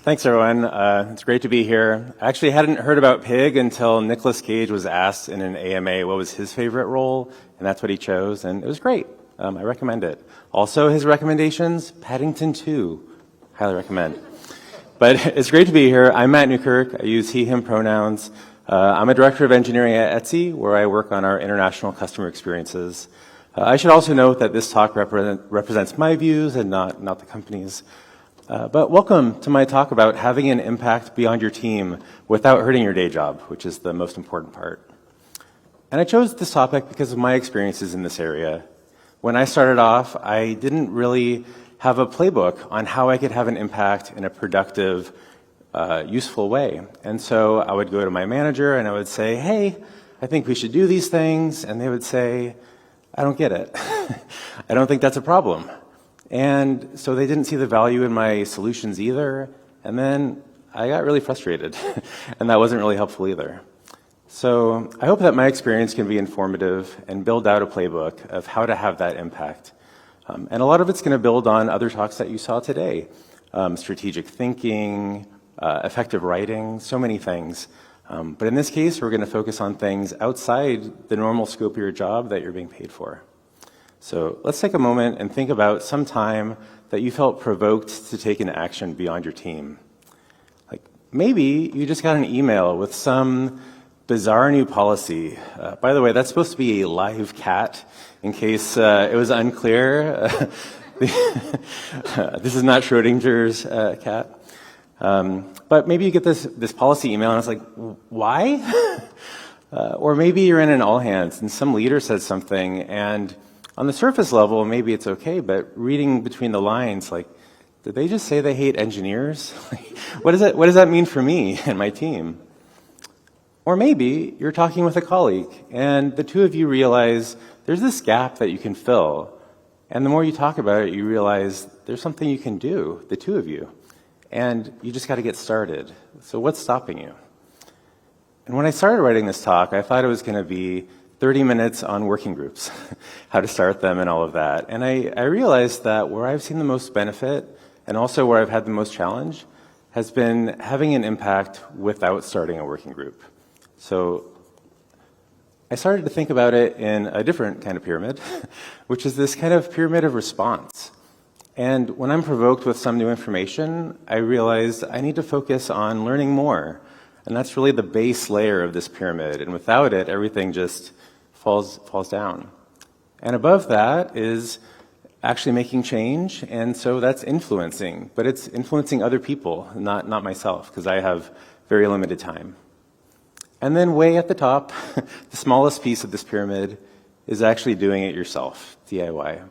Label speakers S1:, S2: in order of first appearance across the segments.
S1: Thanks, everyone. It's great to be here. I actually hadn't heard about Pig until Nicolas Cage was asked in an AMA what was his favorite role, and that's what he chose, and it was great. I recommend it. Also, his recommendations, Paddington 2, highly recommend. But it's great to be here. I'm Matt Newkirk. I use he, him pronouns. I'm a director of engineering at Etsy, where I work on our international customer experiences. I should also note that this talk represents my views and not the company's. But welcome to my talk about having an impact beyond your team without hurting your day job, which is the most important part. And I chose this topic because of my experiences in this area. When I started off, I didn't really have a playbook on how I could have an impact in a productive, useful way. And so I would go to my manager and I would say, hey, I think we should do these things. And they would say, I don't get it. I don't think that's a problem. And so they didn't see the value in my solutions either. And then I got really frustrated. And that wasn't really helpful either. So I hope that my experience can be informative and build out a playbook of how to have that impact. And a lot of it's going to build on other talks that you saw today. Strategic thinking, effective writing, so many things. But in this case, we're going to focus on things outside the normal scope of your job that you're being paid for. So let's take a moment and think about some time that you felt provoked to take an action beyond your team. Like maybe you just got an email with some bizarre new policy. By the way, that's supposed to be a live cat in case it was unclear. This is not Schrodinger's cat. But maybe you get this policy email and it's like, why? Or maybe you're in an all hands and some leader says something and on the surface level, maybe it's okay, but reading between the lines, like, did they just say they hate engineers? What does that mean for me and my team? Or maybe you're talking with a colleague and the two of you realize there's this gap that you can fill. And the more you talk about it, you realize there's something you can do, the two of you. And you just got to get started. So what's stopping you? And when I started writing this talk, I thought it was going to be 30 minutes on working groups, how to start them and all of that. And I realized that where I've seen the most benefit and also where I've had the most challenge has been having an impact without starting a working group. So I started to think about it in a different kind of pyramid, which is this kind of pyramid of response. And when I'm provoked with some new information, I realized I need to focus on learning more. And that's really the base layer of this pyramid. And without it, everything just falls down. And above that is actually making change. And so that's influencing. But it's influencing other people, not myself, because I have very limited time. And then way at the top, the smallest piece of this pyramid is actually doing it yourself, DIY.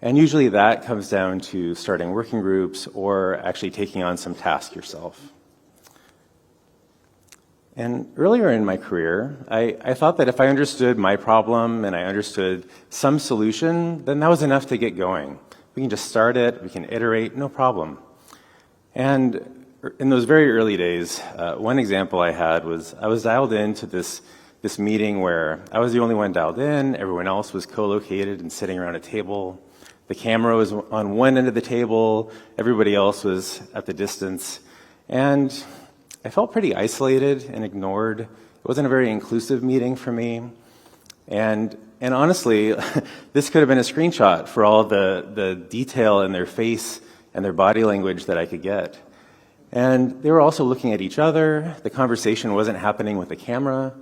S1: And usually that comes down to starting working groups or actually taking on some task yourself. And earlier in my career, I thought that if I understood my problem and I understood some solution, then that was enough to get going. We can just start it, we can iterate, no problem. And in those very early days, one example I had was I was dialed into this meeting where I was the only one dialed in, everyone else was co-located and sitting around a table. The camera was on one end of the table, everybody else was at the distance. And I felt pretty isolated and ignored. It wasn't a very inclusive meeting for me. And honestly, this could have been a screenshot for all the detail in their face and their body language that I could get. And they were also looking at each other. The conversation wasn't happening with the camera.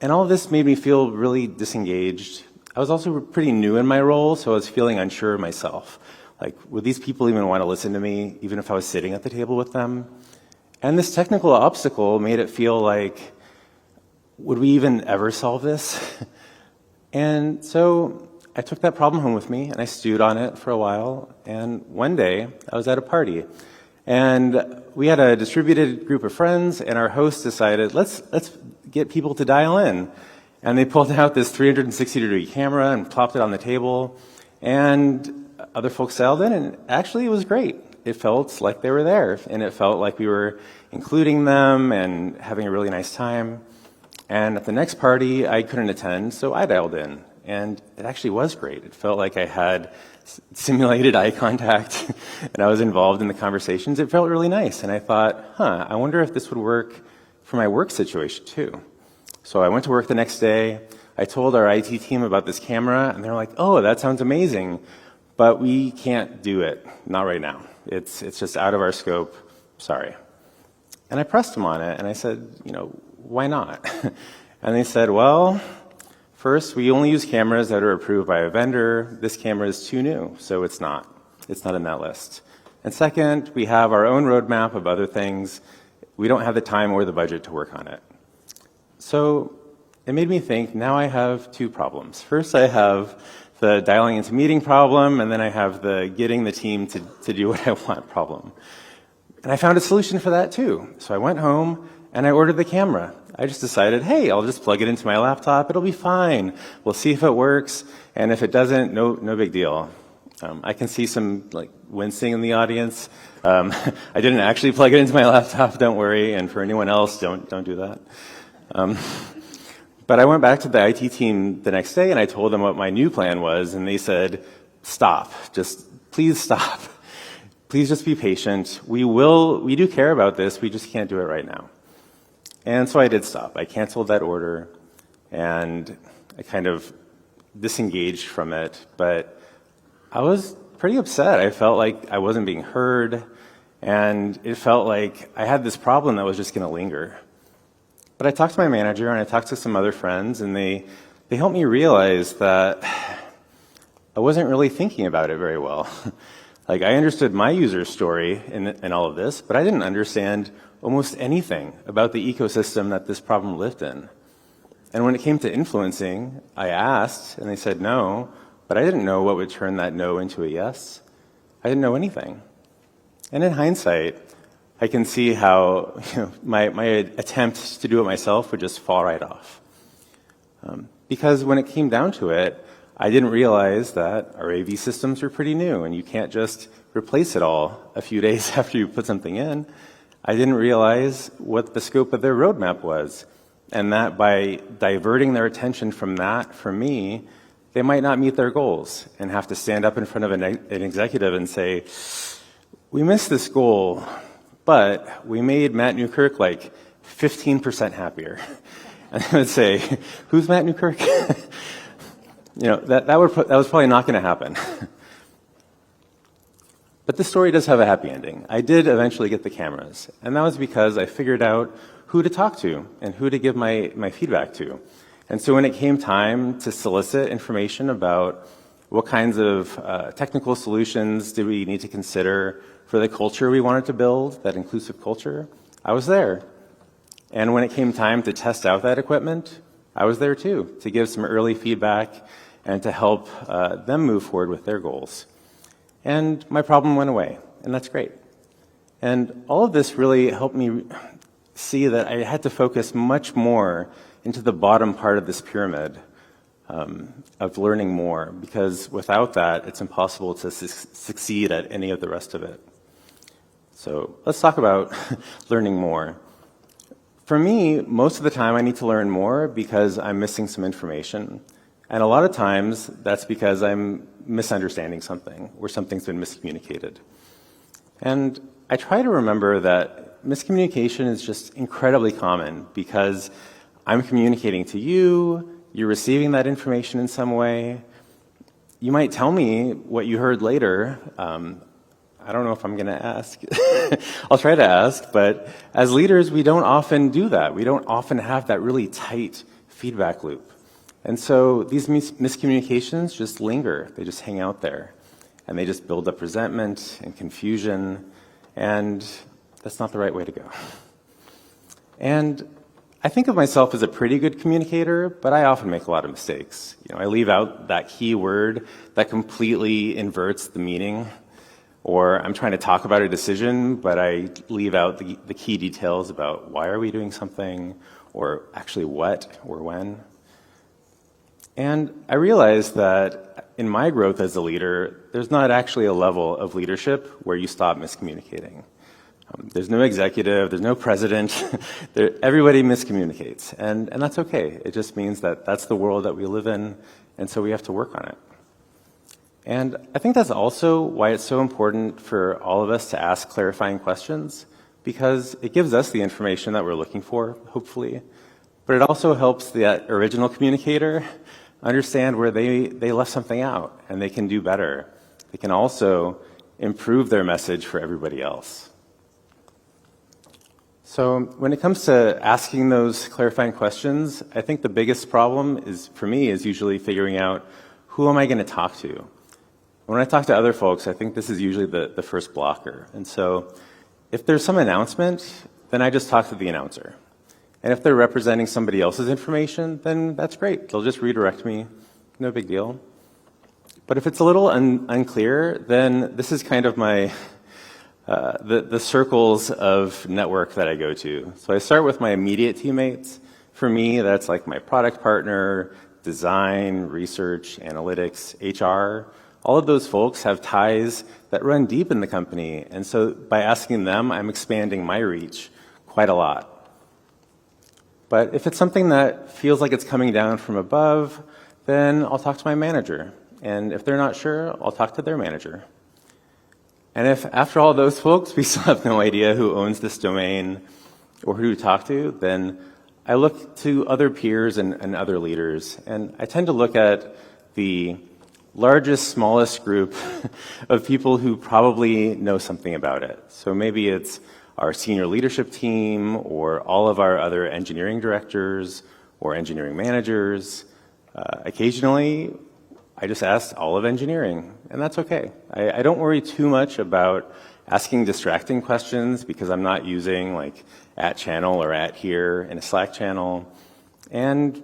S1: And all of this made me feel really disengaged. I was also pretty new in my role, so I was feeling unsure of myself. Like, would these people even want to listen to me, even if I was sitting at the table with them? And this technical obstacle made it feel like, would we even ever solve this? And so I took that problem home with me and I stewed on it for a while. And one day I was at a party and we had a distributed group of friends and our host decided, let's get people to dial in. And they pulled out this 360-degree camera and plopped it on the table. And other folks dialed in and actually it was great. It felt like they were there, and it felt like we were including them and having a really nice time. And at the next party, I couldn't attend, so I dialed in. And it actually was great. It felt like I had simulated eye contact, and I was involved in the conversations. It felt really nice, and I thought, I wonder if this would work for my work situation too. So I went to work the next day. I told our IT team about this camera, and they're like, oh, that sounds amazing, but we can't do it, not right now. It's just out of our scope, sorry. And I pressed them on it, and I said, why not? And they said, well, first, we only use cameras that are approved by a vendor. This camera is too new, so it's not in that list. And second, we have our own roadmap of other things. We don't have the time or the budget to work on it. So it made me think, now I have two problems. First, I have the dialing into meeting problem, and then I have the getting the team to do what I want problem. And I found a solution for that too. So I went home and I ordered the camera. I just decided, hey, I'll just plug it into my laptop. It'll be fine. We'll see if it works. And if it doesn't, no big deal. I can see some wincing in the audience. I didn't actually plug it into my laptop, don't worry. And for anyone else, don't do that. But I went back to the IT team the next day and I told them what my new plan was. And they said, stop. Just please stop. Please just be patient. We do care about this. We just can't do it right now. And so I did stop. I canceled that order, and I kind of disengaged from it. But I was pretty upset. I felt like I wasn't being heard, and it felt like I had this problem that was just going to linger. But I talked to my manager, and I talked to some other friends, and they helped me realize that I wasn't really thinking about it very well. I understood my user story in all of this, but I didn't understand almost anything about the ecosystem that this problem lived in. And when it came to influencing, I asked, and they said no, but I didn't know what would turn that no into a yes. I didn't know anything. And in hindsight, I can see how my attempt to do it myself would just fall right off. Because when it came down to it, I didn't realize that our AV systems were pretty new, and you can't just replace it all a few days after you put something in. I didn't realize what the scope of their roadmap was, and that by diverting their attention from that, for me, they might not meet their goals and have to stand up in front of an executive and say, we missed this goal, but we made Matt Newkirk 15% happier. And they would say, who's Matt Newkirk? That was probably not going to happen. But this story does have a happy ending. I did eventually get the cameras, and that was because I figured out who to talk to and who to give my feedback to. And so when it came time to solicit information about what kinds of technical solutions did we need to consider for the culture we wanted to build, that inclusive culture, I was there. And when it came time to test out that equipment, I was there too, to give some early feedback and to help them move forward with their goals. And my problem went away, and that's great. And all of this really helped me see that I had to focus much more into the bottom part of this pyramid of learning more, because without that, it's impossible to succeed at any of the rest of it. So let's talk about learning more. For me, most of the time I need to learn more because I'm missing some information. And a lot of times that's because I'm misunderstanding something or something's been miscommunicated. And I try to remember that miscommunication is just incredibly common because I'm communicating to you, you're receiving that information in some way. You might tell me what you heard later. I don't know if I'm going to ask. I'll try to ask, but as leaders, we don't often do that. We don't often have that really tight feedback loop. And so these miscommunications just linger. They just hang out there. And they just build up resentment and confusion. And that's not the right way to go. And I think of myself as a pretty good communicator, but I often make a lot of mistakes. I leave out that key word that completely inverts the meaning. Or I'm trying to talk about a decision, but I leave out the key details about why are we doing something, or actually what or when. And I realized that in my growth as a leader, there's not actually a level of leadership where you stop miscommunicating. There's no executive, there's no president, everybody miscommunicates, and that's okay. It just means that that's the world that we live in, and so we have to work on it. And I think that's also why it's so important for all of us to ask clarifying questions, because it gives us the information that we're looking for, hopefully. But it also helps the original communicator understand where they left something out, and they can do better. They can also improve their message for everybody else. So when it comes to asking those clarifying questions, I think the biggest problem is, for me, is usually figuring out who am I going to talk to. When I talk to other folks, I think this is usually the first blocker. And so if there's some announcement, then I just talk to the announcer. And if they're representing somebody else's information, then that's great. They'll just redirect me. No big deal. But if it's a little unclear, then this is kind of my the circles of network that I go to. So I start with my immediate teammates. For me, that's like my product partner, design, research, analytics, HR. All of those folks have ties that run deep in the company. And so by asking them, I'm expanding my reach quite a lot. But if it's something that feels like it's coming down from above, then I'll talk to my manager. And if they're not sure, I'll talk to their manager. And if after all those folks, we still have no idea who owns this domain or who to talk to, then I look to other peers and other leaders. And I tend to look at the largest, smallest group of people who probably know something about it. So maybe it's our senior leadership team or all of our other engineering directors or engineering managers. Occasionally, I just ask all of engineering, and that's okay. I don't worry too much about asking distracting questions because I'm not using like @channel or @here in a Slack channel. And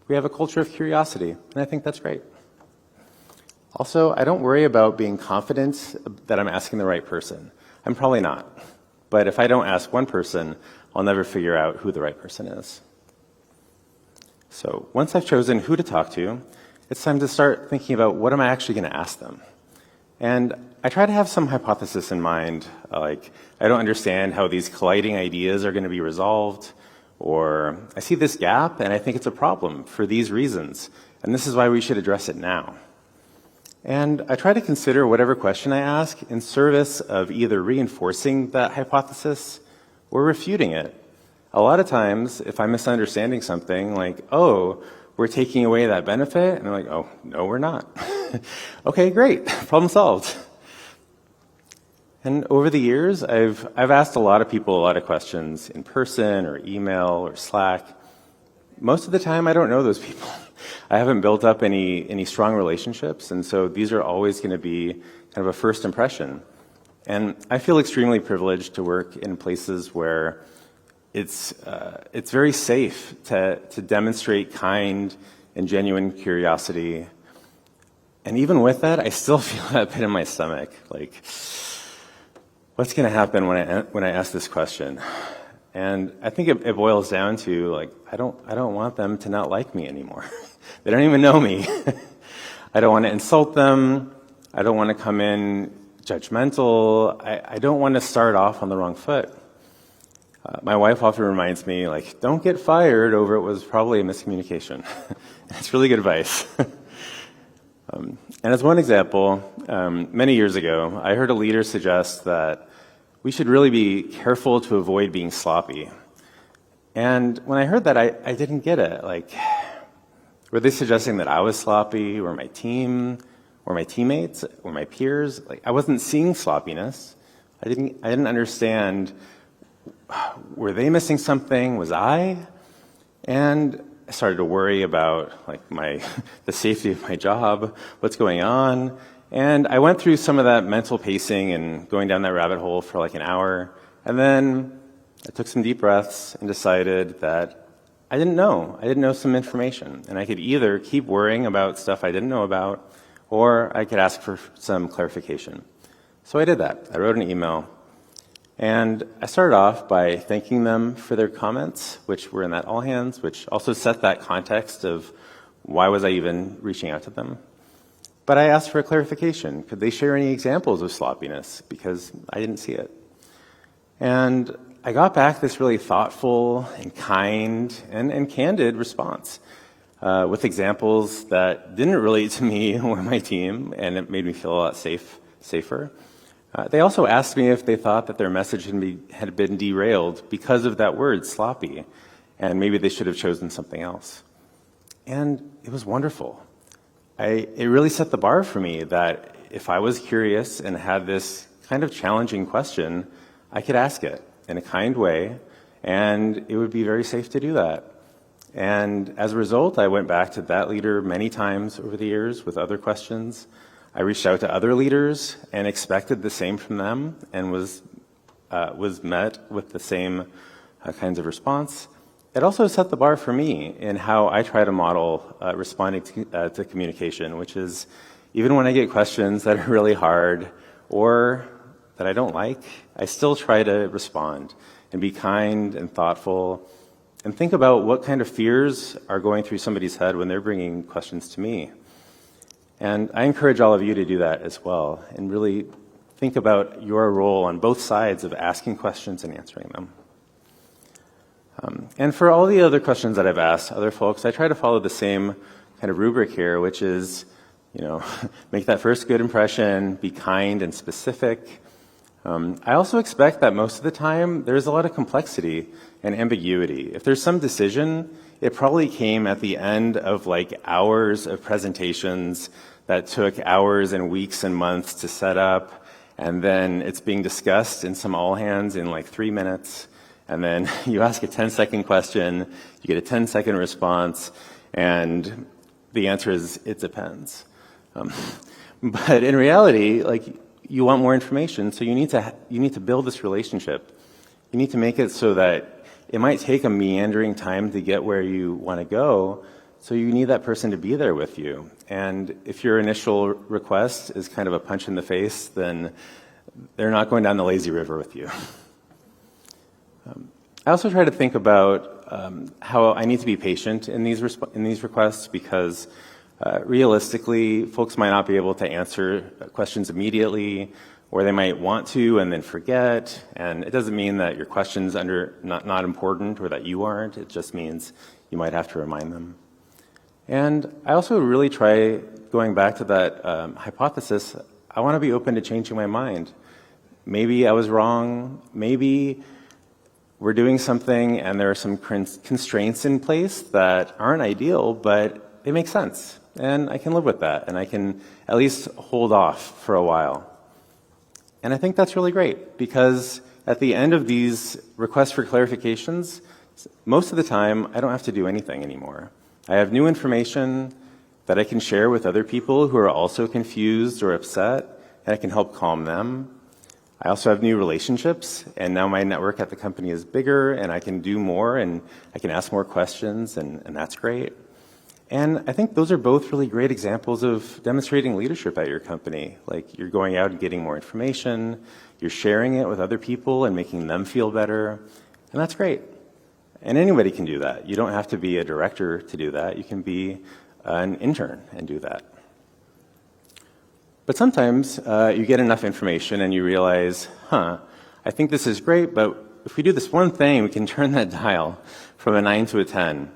S1: we have a culture of curiosity, and I think that's great. Also, I don't worry about being confident that I'm asking the right person. I'm probably not. But if I don't ask one person, I'll never figure out who the right person is. So once I've chosen who to talk to, it's time to start thinking about what am I actually going to ask them. And I try to have some hypothesis in mind, like I don't understand how these colliding ideas are going to be resolved, or I see this gap and I think it's a problem for these reasons, and this is why we should address it now. And I try to consider whatever question I ask in service of either reinforcing that hypothesis or refuting it. A lot of times, if I'm misunderstanding something, like, oh, we're taking away that benefit, and I'm like, oh, no, we're not. Okay, great, problem solved. And over the years, I've asked a lot of people a lot of questions in person or email or Slack. Most of the time, I don't know those people. I haven't built up any strong relationships, and so these are always going to be kind of a first impression. And I feel extremely privileged to work in places where it's very safe to demonstrate kind and genuine curiosity. And even with that, I still feel that pit in my stomach, like, what's going to happen when I ask this question? And I think it boils down to, like, I don't want them to not like me anymore. They don't even know me. I don't want to insult them. I don't want to come in judgmental. I don't want to start off on the wrong foot. My wife often reminds me, like, don't get fired over it was probably a miscommunication. It's really good advice. And as one example, many years ago, I heard a leader suggest that we should really be careful to avoid being sloppy. And when I heard that, I didn't get it. Like, were they suggesting that I was sloppy, or my team, or my teammates, or my peers? Like, I wasn't seeing sloppiness. I didn't understand. Were they missing something? Was I? And I started to worry about like the safety of my job, what's going on. And I went through some of that mental pacing and going down that rabbit hole for like an hour. And then I took some deep breaths and decided that I didn't know. I didn't know some information. And I could either keep worrying about stuff I didn't know about, or I could ask for some clarification. So I did that. I wrote an email. And I started off by thanking them for their comments, which were in that all hands, which also set that context of why was I even reaching out to them. But I asked for a clarification. Could they share any examples of sloppiness? Because I didn't see it. And I got back this really thoughtful and kind and candid response. with examples that didn't relate to me or my team, and it made me feel a lot safer. They also asked me if they thought that their message had been derailed because of that word, sloppy, and maybe they should have chosen something else. And it was wonderful. It really set the bar for me that if I was curious and had this kind of challenging question, I could ask it in a kind way, and it would be very safe to do that. And as a result, I went back to that leader many times over the years with other questions. I reached out to other leaders and expected the same from them, and was met with the same kinds of response. It also set the bar for me in how I try to model responding to communication, which is even when I get questions that are really hard or that I don't like, I still try to respond and be kind and thoughtful and think about what kind of fears are going through somebody's head when they're bringing questions to me. And I encourage all of you to do that as well and really think about your role on both sides of asking questions and answering them. And for all the other questions that I've asked other folks, I try to follow the same kind of rubric here, which is, make that first good impression, be kind and specific. I also expect that most of the time there's a lot of complexity and ambiguity. If there's some decision, it probably came at the end of hours of presentations that took hours and weeks and months to set up, and then it's being discussed in some all hands in 3 minutes. And then you ask a 10-second question, you get a 10-second response, and the answer is, it depends. But in reality, you want more information, so you need to build this relationship. You need to make it so that it might take a meandering time to get where you want to go, so you need that person to be there with you. And if your initial request is kind of a punch in the face, then they're not going down the lazy river with you. I also try to think about how I need to be patient in these requests, because realistically, folks might not be able to answer questions immediately, or they might want to and then forget. And it doesn't mean that your question's not important or that you aren't. It just means you might have to remind them. And I also really try going back to that hypothesis. I want to be open to changing my mind. Maybe I was wrong. Maybe we're doing something and there are some constraints in place that aren't ideal, but they make sense. And I can live with that, and I can at least hold off for a while. And I think that's really great, because at the end of these requests for clarifications, most of the time, I don't have to do anything anymore. I have new information that I can share with other people who are also confused or upset, and I can help calm them. I also have new relationships, and now my network at the company is bigger, and I can do more, and I can ask more questions, and that's great. And I think those are both really great examples of demonstrating leadership at your company. You're going out and getting more information, you're sharing it with other people and making them feel better, and that's great. And anybody can do that. You don't have to be a director to do that. You can be an intern and do that. But sometimes you get enough information and you realize, I think this is great, but if we do this one thing, we can turn that dial from a 9 to a 10.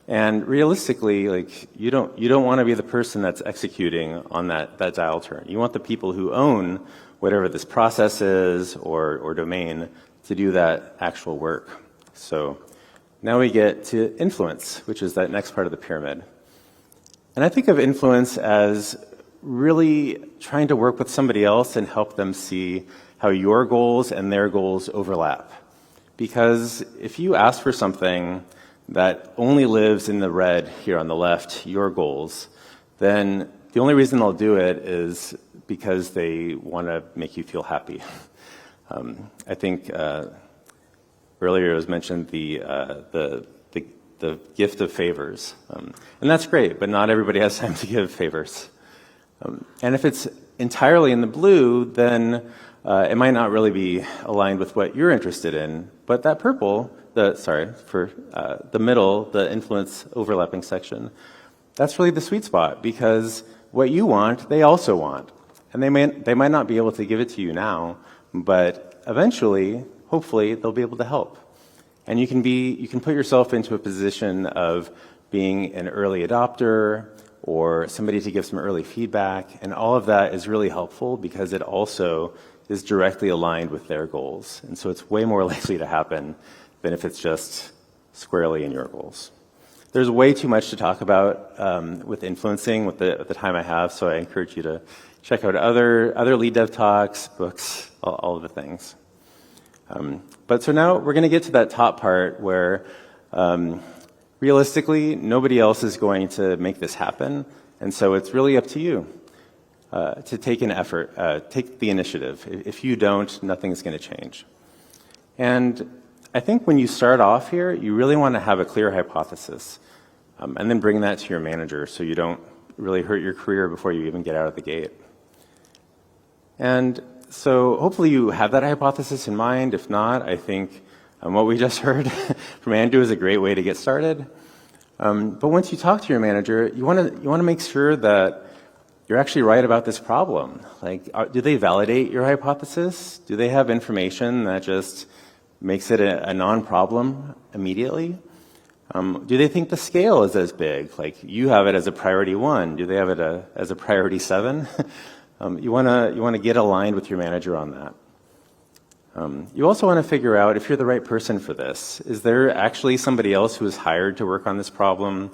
S1: And realistically, you don't want to be the person that's executing on that dial turn. You want the people who own whatever this process is or domain to do that actual work. So now we get to influence, which is that next part of the pyramid. And I think of influence as really trying to work with somebody else and help them see how your goals and their goals overlap. Because if you ask for something that only lives in the red here on the left, your goals, then the only reason they'll do it is because they want to make you feel happy. I think earlier it was mentioned the gift of favors. And that's great, but not everybody has time to give favors. And if it's entirely in the blue, then it might not really be aligned with what you're interested in. But that purple, the middle, the influence overlapping section, that's really the sweet spot, because what you want, they also want. And they might not be able to give it to you now, but eventually, hopefully, they'll be able to help. And you can put yourself into a position of being an early adopter or somebody to give some early feedback. And all of that is really helpful because it also is directly aligned with their goals. And so it's way more likely to happen than if it's just squarely in your goals. There's way too much to talk about with influencing with the time I have, so I encourage you to check out other lead dev talks, books, all of the things. But so now we're going to get to that top part where realistically, nobody else is going to make this happen, and so it's really up to you to take an effort, take the initiative. If you don't, nothing's going to change. And I think when you start off here, you really want to have a clear hypothesis, and then bring that to your manager so you don't really hurt your career before you even get out of the gate. And so hopefully you have that hypothesis in mind. If not, I think what we just heard from Andrew is a great way to get started. But once you talk to your manager, you want to make sure that you're actually right about this problem. Like, do they validate your hypothesis? Do they have information that just makes it a non-problem immediately? Do they think the scale is as big? Like, you have it as a priority 1. Do they have it as a priority 7? You want to get aligned with your manager on that. You also want to figure out if you're the right person for this. Is there actually somebody else who is hired to work on this problem?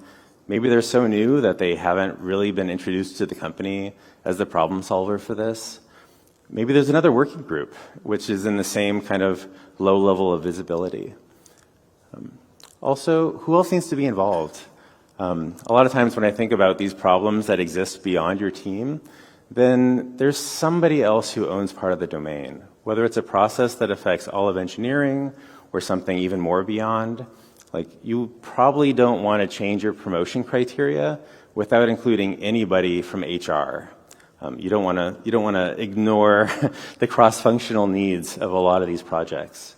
S1: Maybe they're so new that they haven't really been introduced to the company as the problem solver for this. Maybe there's another working group which is in the same kind of low level of visibility. Also, who else needs to be involved? A lot of times when I think about these problems that exist beyond your team, then there's somebody else who owns part of the domain, whether it's a process that affects all of engineering or something even more beyond. Like, you probably don't want to change your promotion criteria without including anybody from HR. You don't want to ignore the cross-functional needs of a lot of these projects.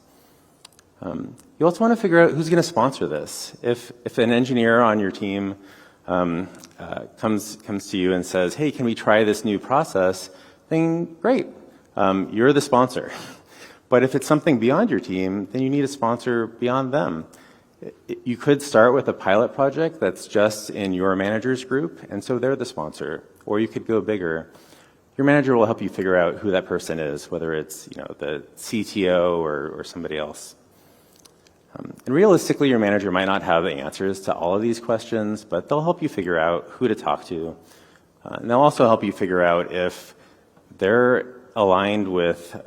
S1: You also want to figure out who's going to sponsor this. If an engineer on your team comes to you and says, "Hey, can we try this new process?" then great, you're the sponsor. But if it's something beyond your team, then you need a sponsor beyond them. You could start with a pilot project that's just in your manager's group, and so they're the sponsor. Or you could go bigger. Your manager will help you figure out who that person is, whether it's the CTO or somebody else. And realistically, your manager might not have the answers to all of these questions, but they'll help you figure out who to talk to. And they'll also help you figure out if they're aligned with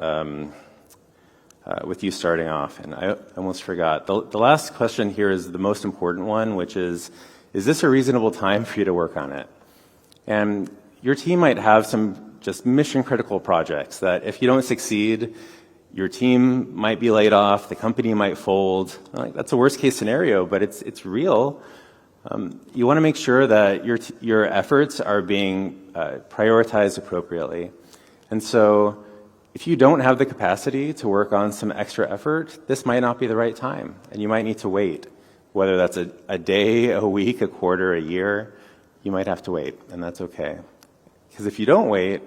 S1: you starting off. And I almost forgot. The last question here is the most important one, which is this a reasonable time for you to work on it? And your team might have some just mission-critical projects that if you don't succeed, your team might be laid off, the company might fold. That's a worst-case scenario, but it's real. You want to make sure that your efforts are being prioritized appropriately. And so if you don't have the capacity to work on some extra effort, this might not be the right time, and you might need to wait. Whether that's a day, a week, a quarter, a year, you might have to wait, and that's okay. Because if you don't wait,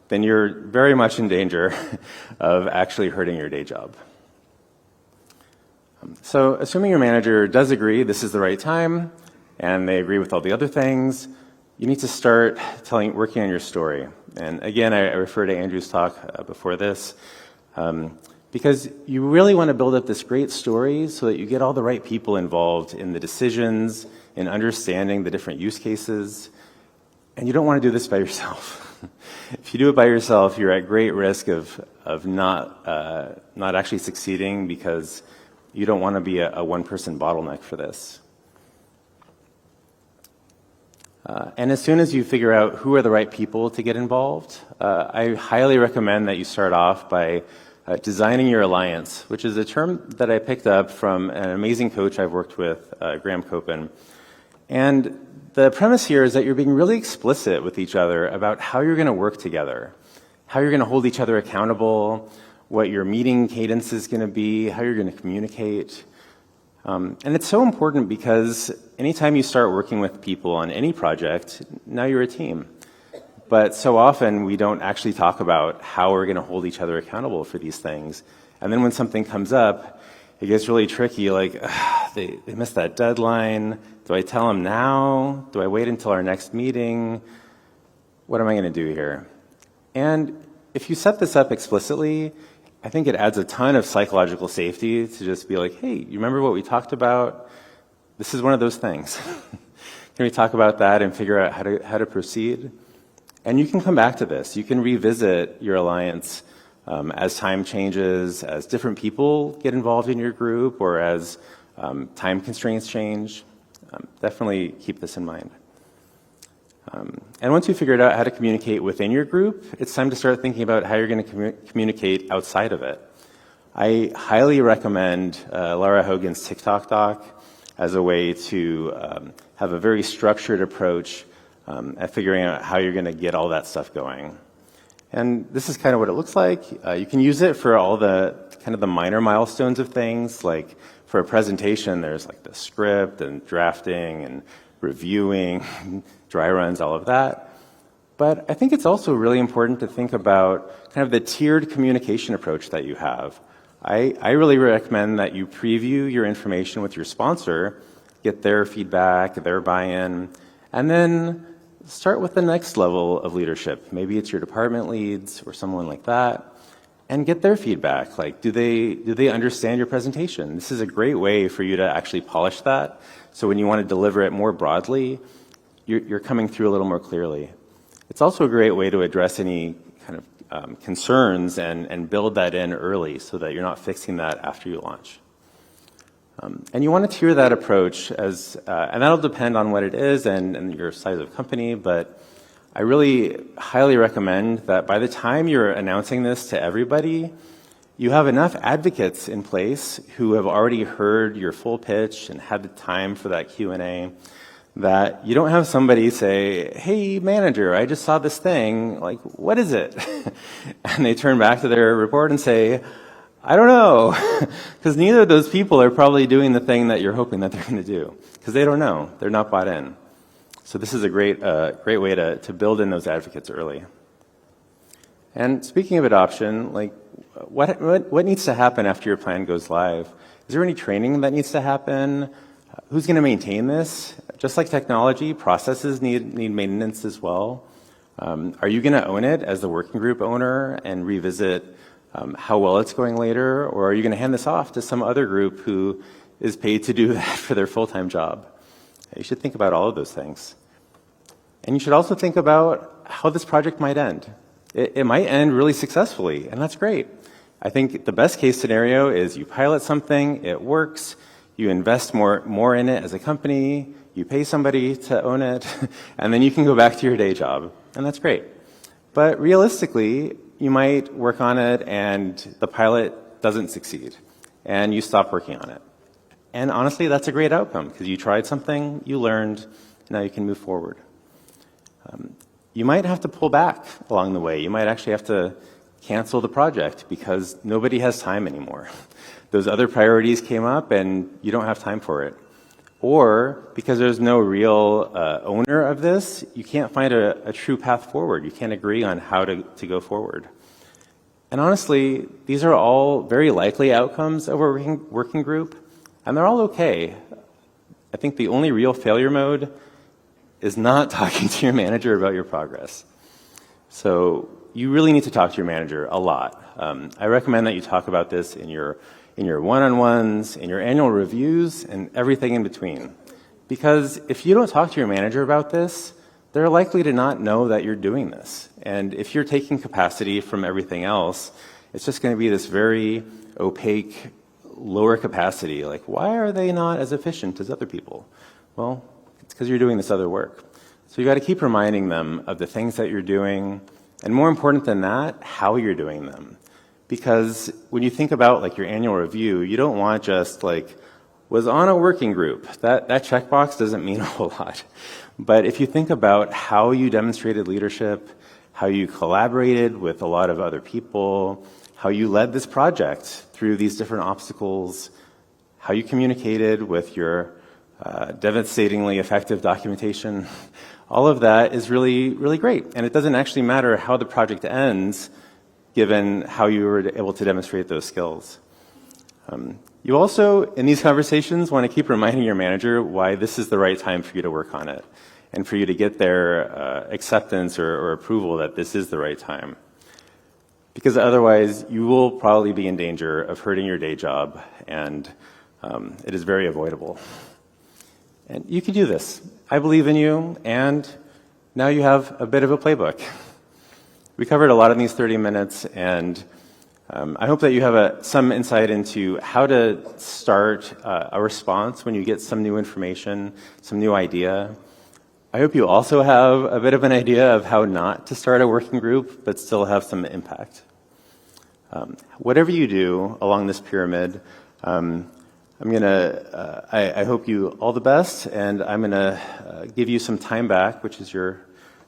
S1: then you're very much in danger of actually hurting your day job. So assuming your manager does agree this is the right time, and they agree with all the other things, you need to start working on your story. And again, I refer to Andrew's talk before this, because you really want to build up this great story so that you get all the right people involved in the decisions, in understanding the different use cases, and you don't want to do this by yourself. If you do it by yourself, you're at great risk of not actually succeeding because you don't want to be a one-person bottleneck for this. And as soon as you figure out who are the right people to get involved, I highly recommend that you start off by designing your alliance, which is a term that I picked up from an amazing coach I've worked with, Graham Copen. And the premise here is that you're being really explicit with each other about how you're going to work together, how you're going to hold each other accountable, what your meeting cadence is going to be, how you're going to communicate. And it's so important because anytime you start working with people on any project, now you're a team. But so often we don't actually talk about how we're going to hold each other accountable for these things. And then when something comes up, it gets really tricky, like, they missed that deadline. Do I tell them now? Do I wait until our next meeting? What am I going to do here? And if you set this up explicitly, I think it adds a ton of psychological safety to just be like, hey, you remember what we talked about? This is one of those things. Can we talk about that and figure out how to proceed? And you can come back to this. You can revisit your alliance as time changes, as different people get involved in your group, or as time constraints change. Definitely keep this in mind. And once you figured out how to communicate within your group, it's time to start thinking about how you're going to communicate outside of it. I highly recommend Lara Hogan's TikTok doc as a way to have a very structured approach at figuring out how you're going to get all that stuff going. And this is kind of what it looks like. You can use it for all the kind of the minor milestones of things, like for a presentation, there's like the script and drafting and reviewing, dry runs, all of that. But I think it's also really important to think about kind of the tiered communication approach that you have. I really recommend that you preview your information with your sponsor, get their feedback, their buy-in, and then start with the next level of leadership. Maybe it's your department leads or someone like that, and get their feedback. Like, do they understand your presentation? This is a great way for you to actually polish that. So when you want to deliver it more broadly, you're coming through a little more clearly. It's also a great way to address any kind of concerns and build that in early so that you're not fixing that after you launch. And you want to tier that approach as, and that'll depend on what it is and your size of company, but I really highly recommend that by the time you're announcing this to everybody, you have enough advocates in place who have already heard your full pitch and had the time for that Q&A, that you don't have somebody say, hey, manager, I just saw this thing, like, what is it? And they turn back to their report and say, I don't know, because neither of those people are probably doing the thing that you're hoping that they're going to do, because they don't know. They're not bought in. So this is a great way to build in those advocates early. And speaking of adoption, like, what needs to happen after your plan goes live? Is there any training that needs to happen? Who's going to maintain this? Just like technology, processes need maintenance as well. Are you going to own it as the working group owner and revisit how well it's going later? Or are you going to hand this off to some other group who is paid to do that for their full-time job? You should think about all of those things. And you should also think about how this project might end. It might end really successfully, and that's great. I think the best case scenario is you pilot something, it works, you invest more in it as a company, you pay somebody to own it, and then you can go back to your day job, and that's great. But realistically, you might work on it and the pilot doesn't succeed, and you stop working on it. And honestly, that's a great outcome, because you tried something, you learned, now you can move forward. You might have to pull back along the way. You might actually have to cancel the project because nobody has time anymore. Those other priorities came up and you don't have time for it. Or because there's no real owner of this, you can't find a true path forward. You can't agree on how to go forward. And honestly, these are all very likely outcomes of a working group, and they're all okay. I think the only real failure mode is not talking to your manager about your progress. So you really need to talk to your manager a lot. I recommend that you talk about this in your one-on-ones, in your annual reviews, and everything in between. Because if you don't talk to your manager about this, they're likely to not know that you're doing this. And if you're taking capacity from everything else, it's just going to be this very opaque, lower capacity. Like, why are they not as efficient as other people? Well, it's because you're doing this other work. So you got to keep reminding them of the things that you're doing, and more important than that, how you're doing them. Because when you think about like your annual review, you don't want just like, was on a working group. That checkbox doesn't mean a whole lot. But if you think about how you demonstrated leadership, how you collaborated with a lot of other people, how you led this project through these different obstacles, how you communicated with your devastatingly effective documentation, all of that is really, really great. And it doesn't actually matter how the project ends, given how you were able to demonstrate those skills. You also, in these conversations, want to keep reminding your manager why this is the right time for you to work on it and for you to get their acceptance or approval that this is the right time. Because otherwise, you will probably be in danger of hurting your day job, and it is very avoidable. And you can do this. I believe in you, and now you have a bit of a playbook. We covered a lot in these 30 minutes, and I hope that you have some insight into how to start a response when you get some new information, some new idea. I hope you also have a bit of an idea of how not to start a working group, but still have some impact. Whatever you do along this pyramid, I hope you all the best, and I'm gonna give you some time back, which is your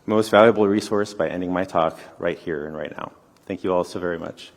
S1: most valuable resource, by ending my talk right here and right now. Thank you all so very much.